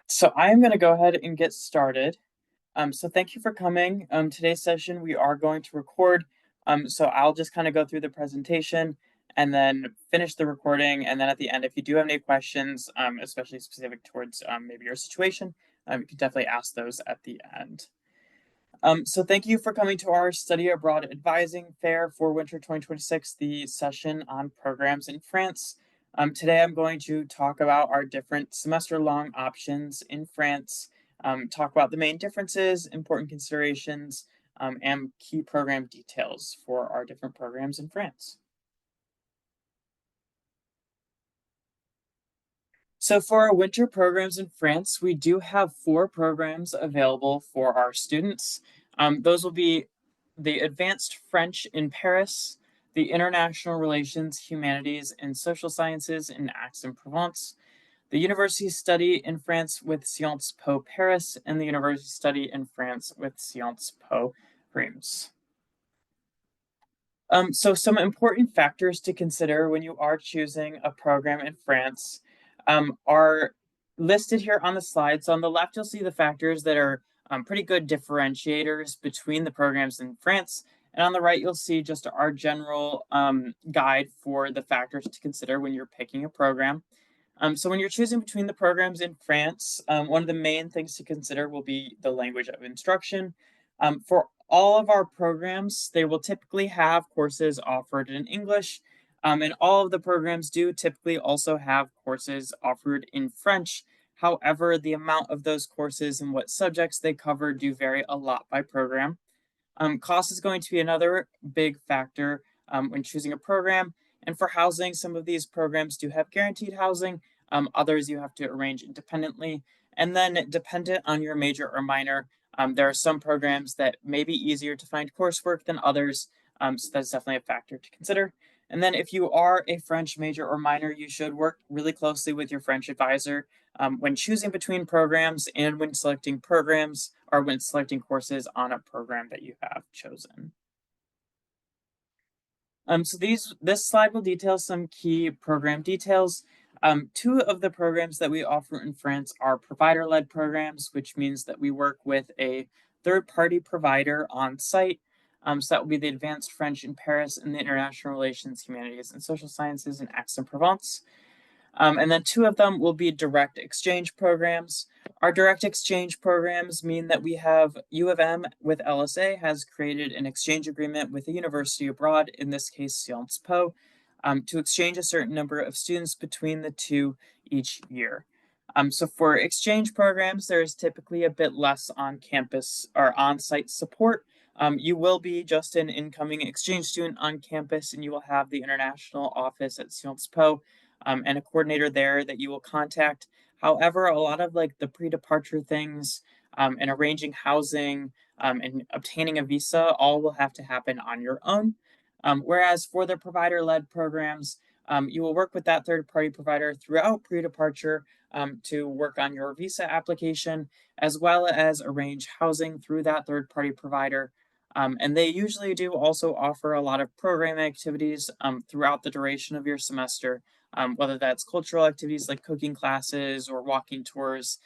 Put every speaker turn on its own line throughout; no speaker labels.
So I'm going to go ahead and get started. So thank you for coming. Today's session, we are going to record. So I'll just kind of go through the presentation and then finish the recording. And then at the end, if you do have any questions, especially specific towards maybe your situation, you can definitely ask those at the end. So thank you for coming to our Study Abroad Advising Fair for Winter 2026, the session on programs in France. Today I'm going to talk about our different semester-long options in France, talk about the main differences, important considerations, and key program details for our different programs in France. So for our winter programs in France, we do have 4 programs available for our students. Those will be the Advanced French in Paris, the International Relations, Humanities, and Social Sciences in Aix-en-Provence, the University Study in France with Sciences Po Paris, and the University Study in France with Sciences Po Reims. So some important factors to consider when you are choosing a program in France are listed here on the slide. So on the left, you'll see the factors that are pretty good differentiators between the programs in France. And on the right, you'll see just our general guide for the factors to consider when you're picking a program. So when you're choosing between the programs in France, one of the main things to consider will be the language of instruction. For all of our programs, they will typically have courses offered in English, and all of the programs do typically also have courses offered in French. However, the amount of those courses and what subjects they cover do vary a lot by program. Cost is going to be another big factor when choosing a program. And for housing, some of these programs do have guaranteed housing. Others you have to arrange independently. And then dependent on your major or minor, there are some programs that may be easier to find coursework than others. So that's definitely a factor to consider. And then if you are a French major or minor, you should work really closely with your French advisor when choosing between programs and when selecting programs or when selecting courses on a program that you have chosen. So this slide will detail some key program details. 2 of the programs that we offer in France are provider-led programs, which means that we work with a third-party provider on site. So that will be the Advanced French in Paris and the International Relations, Humanities, and Social Sciences in Aix-en-Provence. And then 2 of them will be direct exchange programs. Our direct exchange programs mean that we have U of M with LSA has created an exchange agreement with a university abroad, in this case Sciences Po, to exchange a certain number of students between the 2 each year. So for exchange programs, there is typically a bit less on campus or on-site support. You will be just an incoming exchange student on campus, and you will have the international office at Sciences Po and a coordinator there that you will contact. However, a lot of like the pre-departure things and arranging housing and obtaining a visa all will have to happen on your own. Whereas for the provider-led programs, you will work with that third-party provider throughout pre-departure to work on your visa application, as well as arrange housing through that third-party provider. And they usually do also offer a lot of program activities throughout the duration of your semester, whether that's cultural activities like cooking classes or walking tours,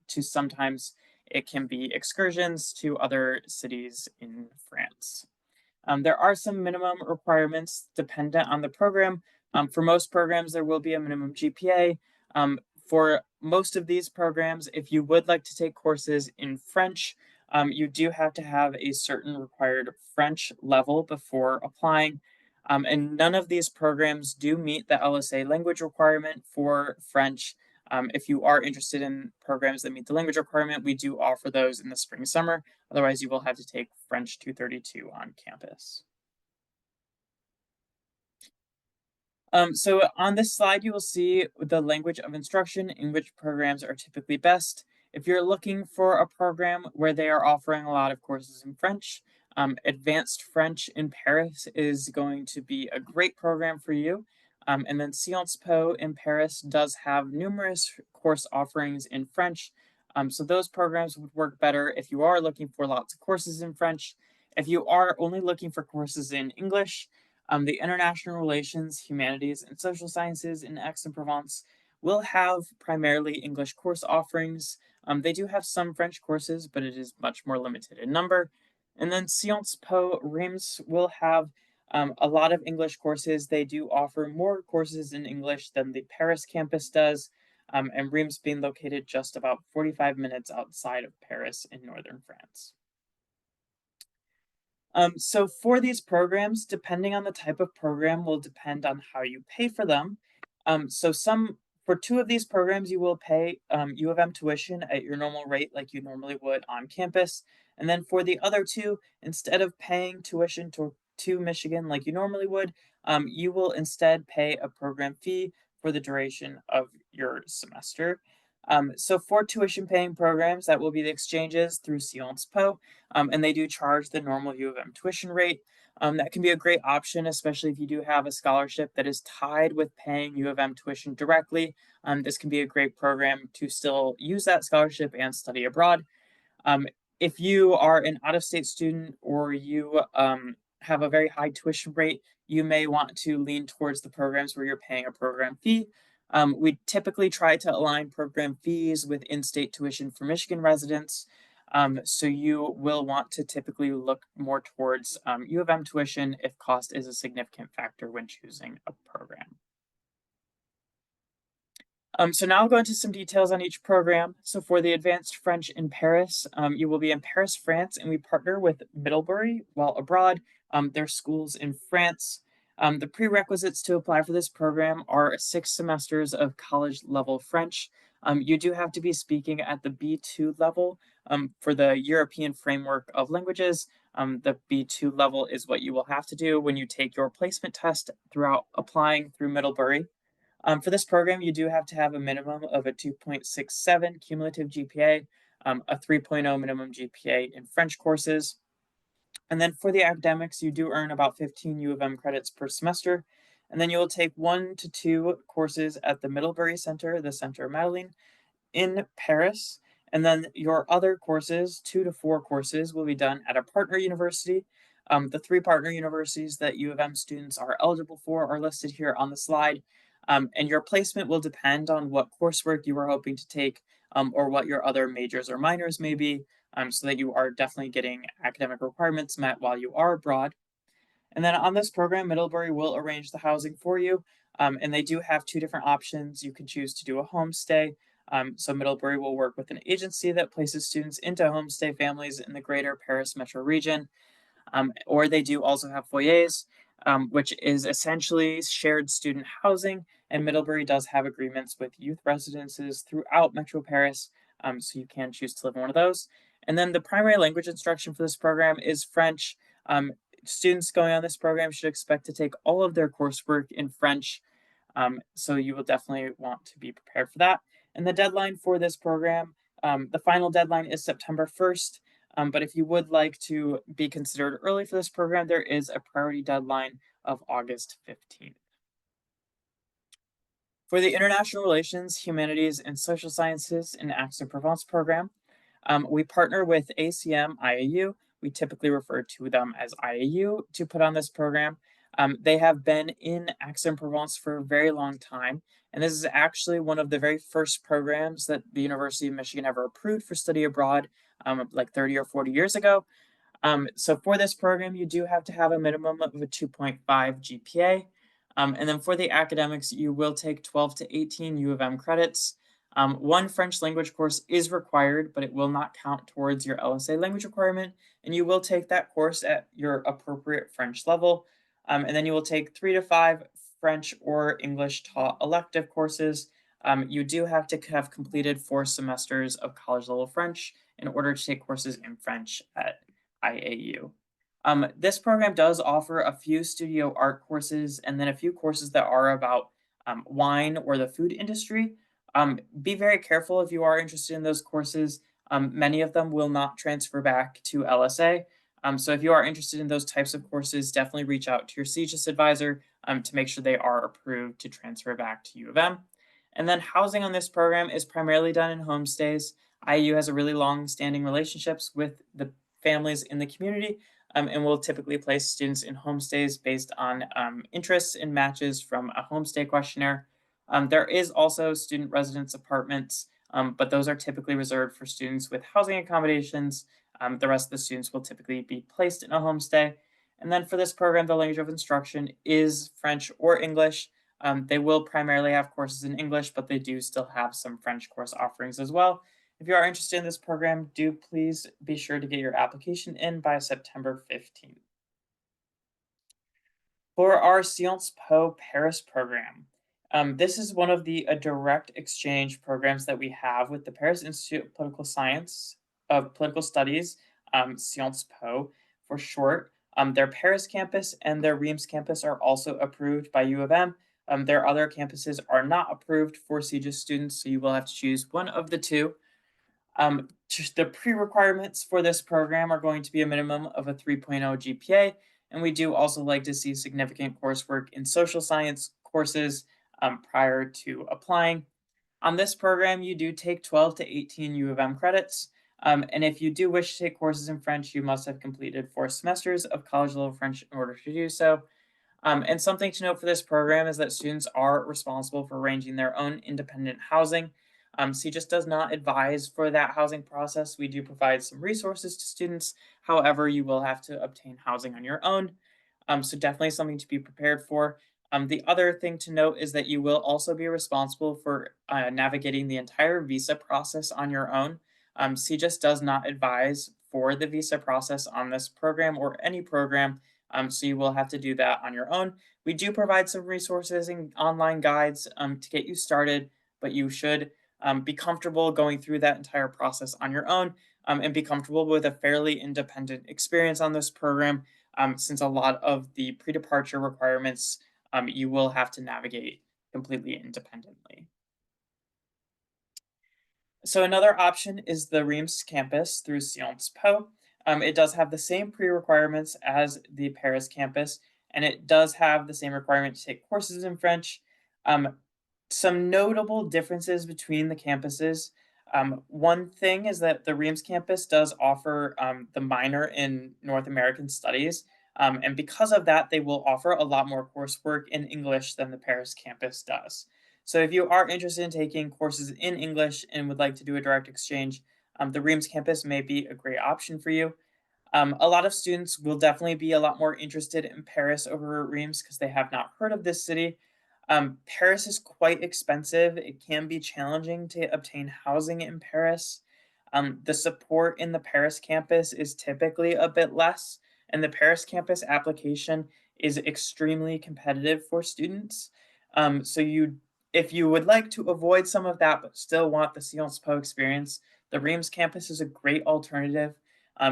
to sometimes it can be excursions to other cities in France. There are some minimum requirements dependent on the program. For most programs, there will be a minimum GPA. For most of these programs, if you would like to take courses in French, you do have to have a certain required French level before applying. And none of these programs do meet the LSA language requirement for French. If you are interested in programs that meet the language requirement, we do offer those in the spring summer. Otherwise, you will have to take French 232 on campus. So on this slide, you will see the language of instruction in which programs are typically best. If you're looking for a program where they are offering a lot of courses in French, Advanced French in Paris is going to be a great program for you. And then Sciences Po in Paris does have numerous course offerings in French. So those programs would work better if you are looking for lots of courses in French. If you are only looking for courses in English, the International Relations, Humanities, and Social Sciences in Aix-en-Provence will have primarily English course offerings. They do have some French courses, but it is much more limited in number. And then Sciences Po Reims will have a lot of English courses. They do offer more courses in English than the Paris campus does, and Reims being located just about 45 minutes outside of Paris in northern France. So for these programs, depending on the type of program will depend on how you pay for them. For two of these programs, you will pay U of M tuition at your normal rate like you normally would on campus. And then for the other two, instead of paying tuition to Michigan like you normally would, you will instead pay a program fee for the duration of your semester. So for tuition paying programs, that will be the exchanges through Sciences Po, and they do charge the normal U of M tuition rate. That can be a great option, especially if you do have a scholarship that is tied with paying U of M tuition directly. This can be a great program to still use that scholarship and study abroad. Um, if you are an out-of-state student or you have a very high tuition rate, you may want to lean towards the programs where you're paying a program fee. We typically try to align program fees with in-state tuition for Michigan residents. So you will want to typically look more towards U of M tuition if cost is a significant factor when choosing a program. So now I'll go into some details on each program. So for the Advanced French in Paris, you will be in Paris, France, and we partner with Middlebury while abroad. Their schools in France. The prerequisites to apply for this program are 6 semesters of college level French. You do have to be speaking at the B2 level for the European framework of languages. The B2 level is what you will have to do when you take your placement test throughout applying through Middlebury. For this program, you do have to have a minimum of a 2.67 cumulative GPA, a 3.0 minimum GPA in French courses. And then for the academics, you do earn about 15 U of M credits per semester. And then you will take 1 to 2 courses at the Middlebury Center, the Center Madeleine, in Paris. And then your other courses, 2 to 4 courses, will be done at a partner university. The 3 partner universities that U of M students are eligible for are listed here on the slide. And your placement will depend on what coursework you are hoping to take or what your other majors or minors may be, so that you are definitely getting academic requirements met while you are abroad. And then on this program, Middlebury will arrange the housing for you. And they do have 2 different options. You can choose to do a homestay. So Middlebury will work with an agency that places students into homestay families in the greater Paris metro region. Or they do also have foyers, which is essentially shared student housing. And Middlebury does have agreements with youth residences throughout Metro Paris, so you can choose to live in one of those. And then the primary language instruction for this program is French. Students going on this program should expect to take all of their coursework in French, so you will definitely want to be prepared for that. And the deadline for this program, the final deadline is September 1st. But if you would like to be considered early for this program, there is a priority deadline of August 15th. For the International Relations, Humanities, and Social Sciences in Aix-en-Provence program, we partner with ACM IAU. We typically refer to them as IAU to put on this program. They have been in Aix-en-Provence for a very long time, and this is actually one of the very first programs that the University of Michigan ever approved for study abroad, like 30 or 40 years ago. So for this program, you do have to have a minimum of a 2.5 GPA. And then for the academics, you will take 12 to 18 U of M credits. 1 French language course is required, but it will not count towards your LSA language requirement. And you will take that course at your appropriate French level. And then you will take 3 to 5 French or English taught elective courses. You do have to have completed 4 semesters of college level French in order to take courses in French at IAU. This program does offer a few studio art courses and then a few courses that are about wine or the food industry. Be very careful if you are interested in those courses. Many of them will not transfer back to LSA. So if you are interested in those types of courses, definitely reach out to your CGIS advisor to make sure they are approved to transfer back to U of M. And then housing on this program is primarily done in homestays. IU has a really long-standing relationships with the families in the community, and will typically place students in homestays based on interests and matches from a homestay questionnaire. There is also student residence apartments, but those are typically reserved for students with housing accommodations. The rest of the students will typically be placed in a homestay. And then for this program, the language of instruction is French or English. They will primarily have courses in English, but they do still have some French course offerings as well. If you are interested in this program, do please be sure to get your application in by September 15th. For our Sciences Po Paris program, this is one of the direct exchange programs that we have with the Paris Institute of Political Studies, Sciences Po for short. Their Paris campus and their Reims campus are also approved by U of M. Their other campuses are not approved for CGIS students, so you will have to choose one of the two. The pre-requirements for this program are going to be a minimum of a 3.0 GPA, and we do also like to see significant coursework in social science courses prior to applying. On this program, you do take 12 to 18 U of M credits, and if you do wish to take courses in French, you must have completed 4 semesters of college level French in order to do so. And something to note for this program is that students are responsible for arranging their own independent housing. CGIS does not advise for that housing process. We do provide some resources to students. However, you will have to obtain housing on your own. So definitely something to be prepared for. The other thing to note is that you will also be responsible for navigating the entire visa process on your own. CGIS does not advise for the visa process on this program or any program, so you will have to do that on your own. We do provide some resources and online guides to get you started, but you should be comfortable going through that entire process on your own, and be comfortable with a fairly independent experience on this program, since a lot of the pre-departure requirements you will have to navigate completely independently. So another option is the Reims campus through Sciences Po. It does have the same pre-requirements as the Paris campus, and it does have the same requirement to take courses in French. Um, some notable differences between the campuses. One thing is that the Reims campus does offer the minor in North American Studies, and because of that, they will offer a lot more coursework in English than the Paris campus does. So if you are interested in taking courses in English and would like to do a direct exchange, the Reims campus may be a great option for you. A lot of students will definitely be a lot more interested in Paris over Reims because they have not heard of this city. Paris is quite expensive. It can be challenging to obtain housing in Paris. The support in the Paris campus is typically a bit less, and the Paris campus application is extremely competitive for students. If you would like to avoid some of that but still want the Sciences Po experience, the Reims campus is a great alternative.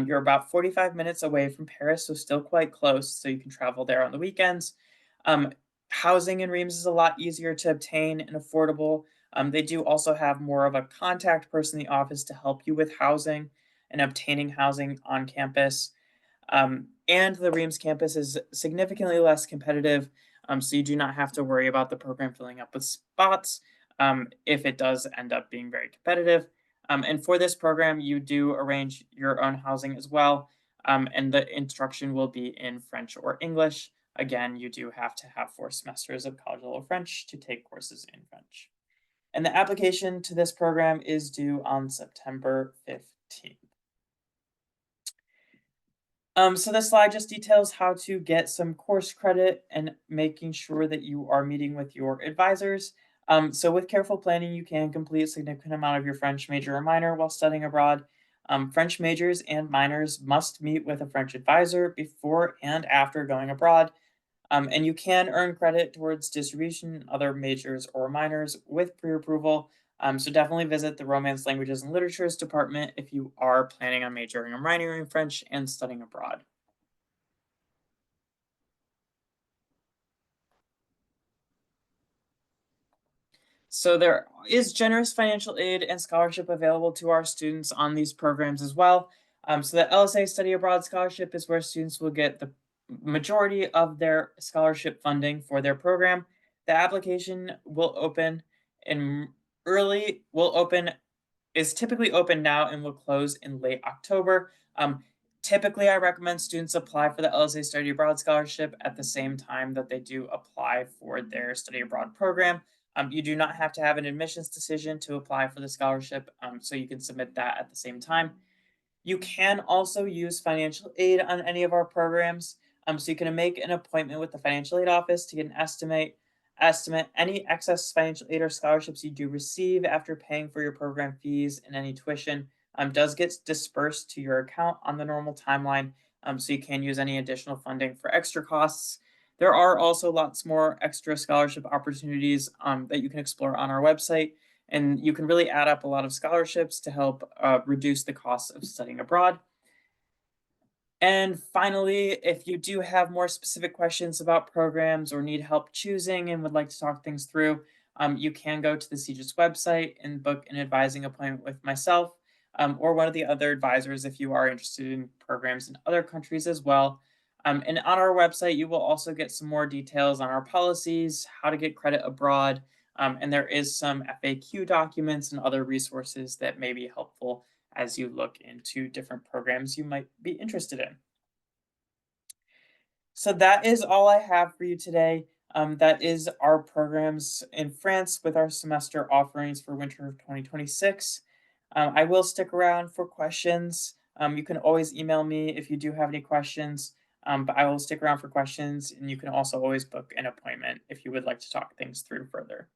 You're about 45 minutes away from Paris, so still quite close, so you can travel there on the weekends. Um, Housing in Reims is a lot easier to obtain and affordable. They do also have more of a contact person in the office to help you with housing and obtaining housing on campus. And the Reims campus is significantly less competitive, so you do not have to worry about the program filling up with spots if it does end up being very competitive. And for this program, you do arrange your own housing as well, and the instruction will be in French or English. Again, you do have to have 4 semesters of college level French to take courses in French. And the application to this program is due on September 15th. So this slide just details how to get some course credit and making sure that you are meeting with your advisors. So with careful planning, you can complete a significant amount of your French major or minor while studying abroad. French majors and minors must meet with a French advisor before and after going abroad. And you can earn credit towards distribution in other majors or minors with pre-approval. So definitely visit the Romance Languages and Literatures department if you are planning on majoring or minoring in French and studying abroad. So there is generous financial aid and scholarship available to our students on these programs as well. So the LSA Study Abroad Scholarship is where students will get the majority of their scholarship funding for their program. The application will open in will open is typically open now and will close in late October. Typically, I recommend students apply for the LSA Study Abroad Scholarship at the same time that they do apply for their study abroad program. You do not have to have an admissions decision to apply for the scholarship, so you can submit that at the same time. You can also use financial aid on any of our programs. So you can make an appointment with the financial aid office to get an estimate any excess financial aid or scholarships you do receive after paying for your program fees and any tuition does get dispersed to your account on the normal timeline. So you can use any additional funding for extra costs. There are also lots more extra scholarship opportunities that you can explore on our website, and you can really add up a lot of scholarships to help reduce the cost of studying abroad. And finally, if you do have more specific questions about programs or need help choosing and would like to talk things through, you can go to the CGIS website and book an advising appointment with myself or one of the other advisors if you are interested in programs in other countries as well. And on our website, you will also get some more details on our policies, how to get credit abroad, and there is some FAQ documents and other resources that may be helpful as you look into different programs you might be interested in. So that is all I have for you today. That is our programs in France with our semester offerings for winter of 2026. I will stick around for questions. You can always email me if you do have any questions, but I will stick around for questions, and you can also always book an appointment if you would like to talk things through further.